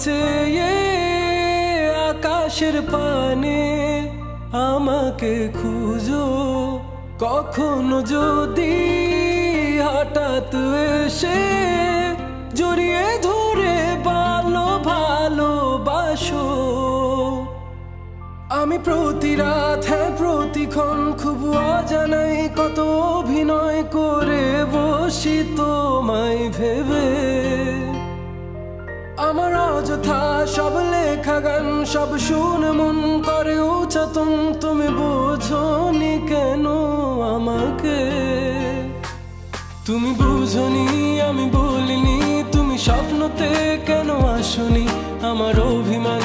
চেয়ে আকাশের পানে আমাকে খুঁজো। কখনো যদি হঠাৎ এসে জড়িয়ে ধরে ভালোবাসো। আমি প্রতি রাত প্রতিক্ষণ খুব অজানাই কত অভিনয় করে বসি তোমায় ভেবে। আমার অযথা সব লেখা গান সব শুনে মন করে উচ্চাতন। তুমি বোঝনি কেন আমাকে? তুমি বুঝনি আমি বলিনি, তুমি স্বপ্নতে কেন আসনি? আমার অভিমান